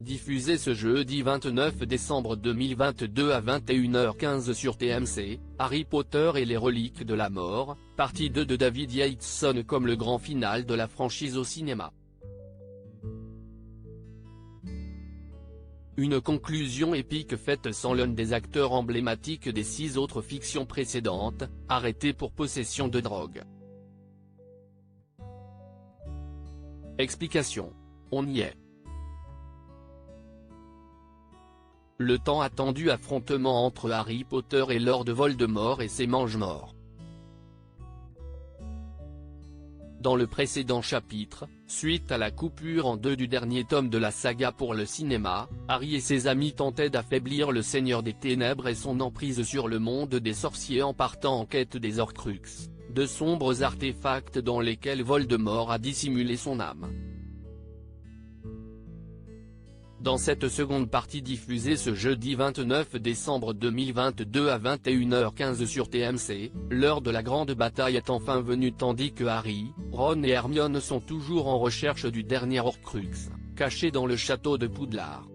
Diffusé ce jeudi 29 décembre 2022 à 21h15 sur TMC, Harry Potter et les reliques de la mort, partie 2 de David Yates comme le grand final de la franchise au cinéma. Une conclusion épique faite sans l'un des acteurs emblématiques des 6 autres fictions précédentes, arrêté pour possession de drogue. Explication. On y est. Le tant attendu affrontement entre Harry Potter et Lord Voldemort et ses mange-morts. Dans le précédent chapitre, suite à la coupure en 2 du dernier tome de la saga pour le cinéma, Harry et ses amis tentaient d'affaiblir le Seigneur des Ténèbres et son emprise sur le monde des sorciers en partant en quête des Horcruxes, de sombres artefacts dans lesquels Voldemort a dissimulé son âme. Dans cette seconde partie diffusée ce jeudi 29 décembre 2022 à 21h15 sur TMC, l'heure de la grande bataille est enfin venue tandis que Harry, Ron et Hermione sont toujours en recherche du dernier Horcrux, caché dans le château de Poudlard.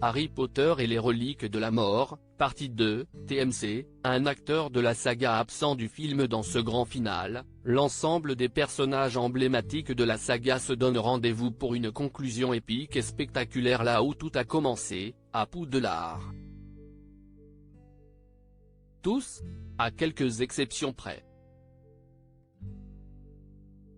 Harry Potter et les reliques de la mort, partie 2, TMC, un acteur de la saga absent du film dans ce grand final, l'ensemble des personnages emblématiques de la saga se donnent rendez-vous pour une conclusion épique et spectaculaire là où tout a commencé, à Poudlard. Tous, à quelques exceptions près.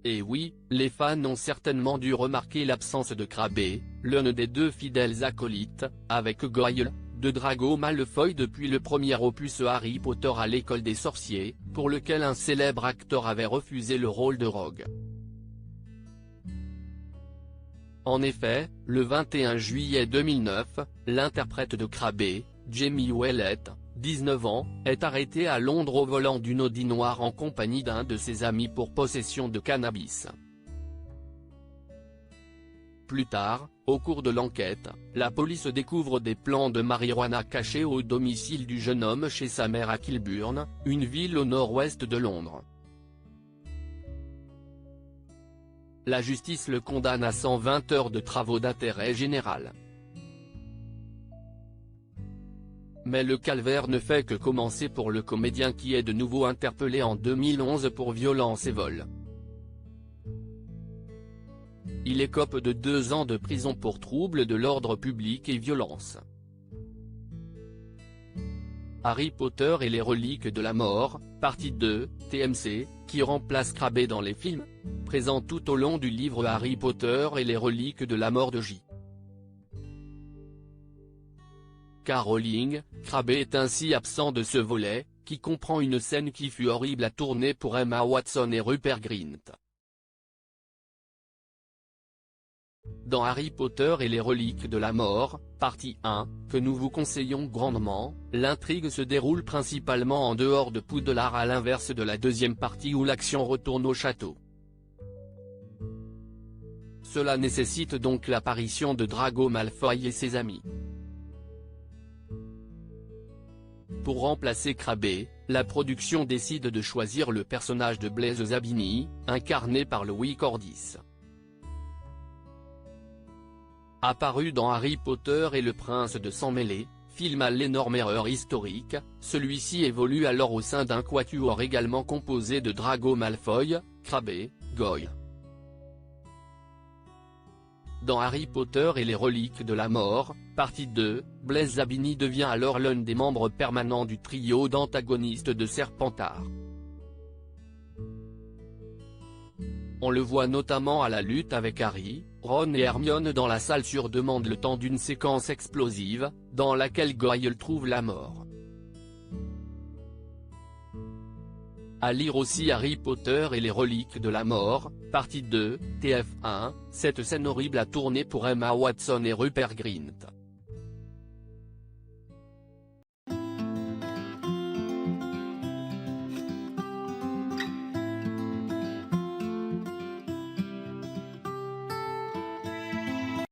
Et oui, les fans ont certainement dû remarquer l'absence de Crabbe, l'un des 2 fidèles acolytes, avec Goyle, de Drago Malfoy depuis le premier opus Harry Potter à l'école des sorciers, pour lequel un célèbre acteur avait refusé le rôle de Rogue. En effet, le 21 juillet 2009, l'interprète de Crabbe, Jamie Ouellet, 19 ans, est arrêté à Londres au volant d'une Audi noire en compagnie d'un de ses amis pour possession de cannabis. Plus tard, au cours de l'enquête, la police découvre des plants de marijuana cachés au domicile du jeune homme chez sa mère à Kilburn, une ville au nord-ouest de Londres. La justice le condamne à 120 heures de travaux d'intérêt général. Mais le calvaire ne fait que commencer pour le comédien qui est de nouveau interpellé en 2011 pour violence et vol. Il écope de 2 ans de prison pour trouble de l'ordre public et violence. Harry Potter et les reliques de la mort, partie 2, TMC, qui remplace Crabbe dans les films, présent tout au long du livre Harry Potter et les reliques de la mort de J. K. Rowling, Crabbe est ainsi absent de ce volet, qui comprend une scène qui fut horrible à tourner pour Emma Watson et Rupert Grint. Dans Harry Potter et les reliques de la mort, partie 1, que nous vous conseillons grandement, l'intrigue se déroule principalement en dehors de Poudlard à l'inverse de la deuxième partie où l'action retourne au château. Cela nécessite donc l'apparition de Drago Malfoy et ses amis. Pour remplacer Crabbe, la production décide de choisir le personnage de Blaise Zabini, incarné par Louis Cordis. Apparu dans Harry Potter et le Prince de Sang-Mêlé, film à l'énorme erreur historique, celui-ci évolue alors au sein d'un quatuor également composé de Drago Malfoy, Crabbe, Goyle. Dans Harry Potter et les reliques de la mort, partie 2, Blaise Zabini devient alors l'un des membres permanents du trio d'antagonistes de Serpentard. On le voit notamment à la lutte avec Harry, Ron et Hermione dans la salle sur demande le temps d'une séquence explosive, dans laquelle Goyle trouve la mort. À lire aussi Harry Potter et les reliques de la mort, partie 2, TF1, cette scène horrible a tourné pour Emma Watson et Rupert Grint.